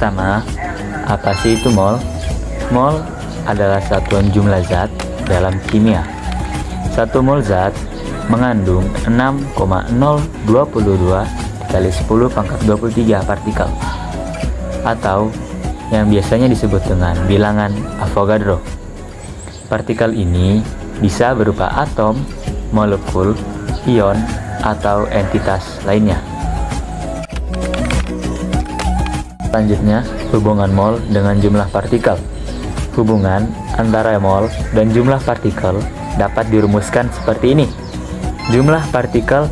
pertama, apa sih itu mol? Mol adalah satuan jumlah zat dalam kimia. 1 mol zat mengandung 6,022 dikali 10 pangkat 23 partikel, atau yang biasanya disebut dengan bilangan Avogadro. Partikel ini bisa berupa atom, molekul, ion, atau entitas lainnya. Selanjutnya, hubungan mol dengan jumlah partikel. Hubungan antara mol dan jumlah partikel dapat dirumuskan seperti ini. Jumlah partikel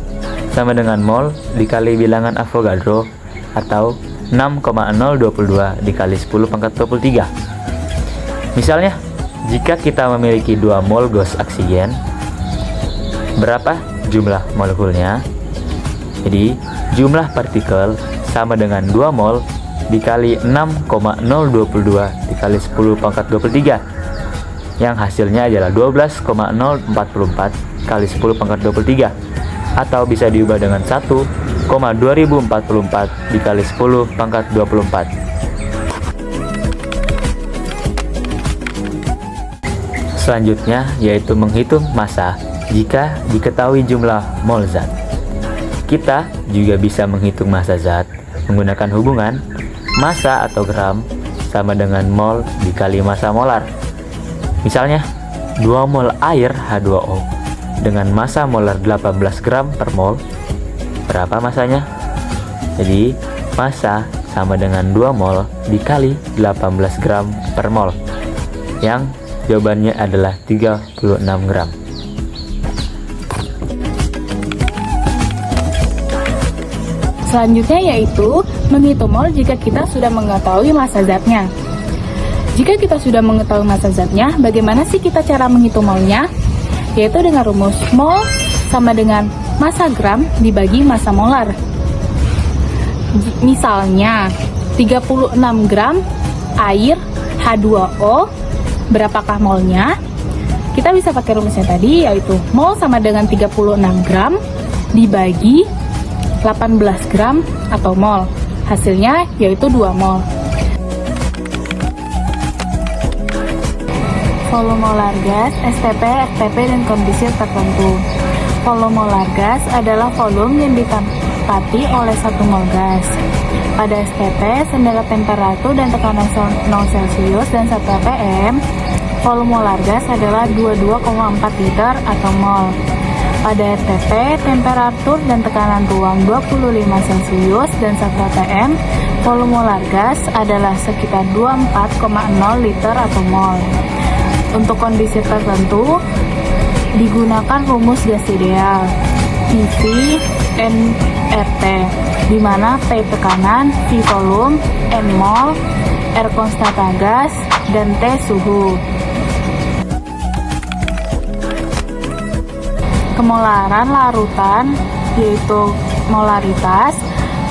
sama dengan mol dikali bilangan Avogadro, atau 6,022 dikali 10 pangkat 23. Misalnya, jika kita memiliki 2 mol gas oksigen, berapa jumlah molekulnya? Jadi, jumlah partikel sama dengan 2 mol dikali 6,022 dikali 10 pangkat 23, yang hasilnya adalah 12,044 kali 10 pangkat 23, atau bisa diubah dengan 1,2044 dikali 10 pangkat 24. Selanjutnya yaitu menghitung massa jika diketahui jumlah mol zat. Kita juga bisa menghitung massa zat menggunakan hubungan massa atau gram sama dengan mol dikali massa molar. Misalnya, 2 mol air H2O dengan massa molar 18 gram per mol. Berapa massanya? Jadi, massa sama dengan 2 mol dikali 18 gram per mol, yang jawabannya adalah 36 gram. Selanjutnya yaitu menghitung mol jika kita sudah mengetahui massa zatnya. Jika kita sudah mengetahui massa zatnya, bagaimana sih kita cara menghitung molnya? Yaitu dengan rumus mol sama dengan massa gram dibagi massa molar. Misalnya 36 gram air H2O, berapakah molnya? Kita bisa pakai rumusnya tadi, yaitu mol sama dengan 36 gram dibagi 18 gram atau mol. Hasilnya yaitu 2 mol. Volume molar gas, STP, RTP, dan kondisi tertentu. Volume molar gas adalah volume yang ditempati oleh 1 mol gas. Pada STP, sendera temperatur dan tekanan 0 Celcius dan 1 ppm, volume molar gas adalah 22,4 liter atau mol. Pada RTP, temperatur dan tekanan ruang 25 Celcius dan 1 atm, volume molar gas adalah sekitar 24,0 liter atau mol. Untuk kondisi tertentu, digunakan rumus gas ideal, PV, N, RT, di mana P tekanan, V volume, N mol, R konstanta gas, dan T suhu. Kemolaran larutan yaitu molaritas.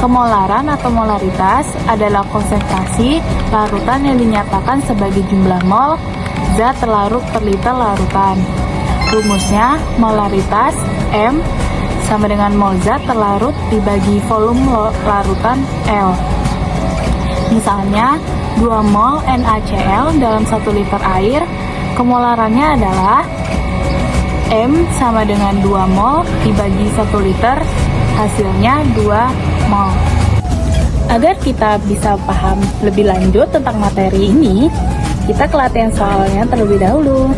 Kemolaran atau molaritas adalah konsentrasi larutan yang dinyatakan sebagai jumlah mol zat terlarut per liter larutan. Rumusnya molaritas M sama dengan mol zat terlarut dibagi volume larutan L. Misalnya 2 mol NaCl dalam 1 liter air, kemolarannya adalah M sama dengan 2 mol dibagi 1 liter, hasilnya 2 mol. Agar kita bisa paham lebih lanjut tentang materi ini, kita ke latihan soalnya terlebih dahulu.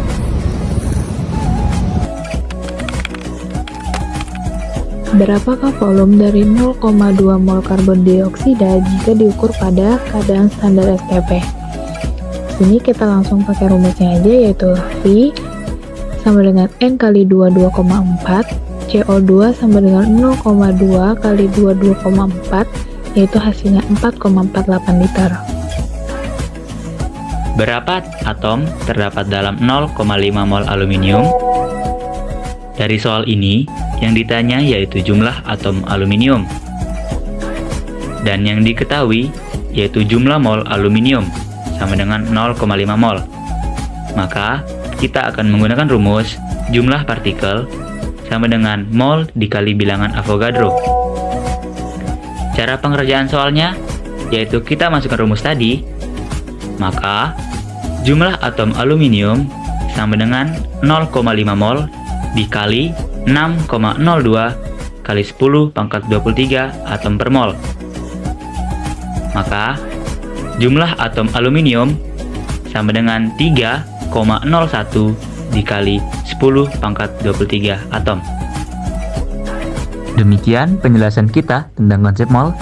Berapakah volume dari 0,2 mol karbon dioksida jika diukur pada keadaan standar STP? Sini kita langsung pakai rumusnya aja, yaitu V sama dengan N kali 22,4, CO2 sama dengan 0,2 kali 22,4, yaitu hasilnya 4,48 liter. Berapa atom terdapat dalam 0,5 mol aluminium? Dari soal ini, yang ditanya yaitu jumlah atom aluminium. Dan yang diketahui yaitu jumlah mol aluminium sama dengan 0,5 mol. Maka, kita akan menggunakan rumus jumlah partikel sama dengan mol dikali bilangan Avogadro. Cara pengerjaan soalnya, yaitu kita masukkan rumus tadi, maka jumlah atom aluminium sama dengan 0,5 mol dikali 6,02 kali 10 pangkat 23 atom per mol. Maka jumlah atom aluminium sama dengan 3,01 dikali 10 pangkat 23 atom. Demikian penjelasan kita tentang konsep mol,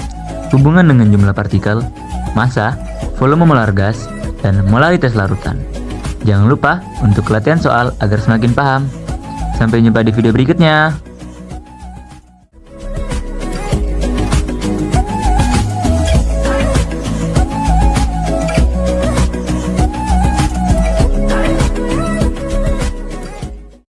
hubungan dengan jumlah partikel, massa, volume molar gas, dan molaritas larutan. Jangan lupa untuk latihan soal agar semakin paham. Sampai jumpa di video berikutnya.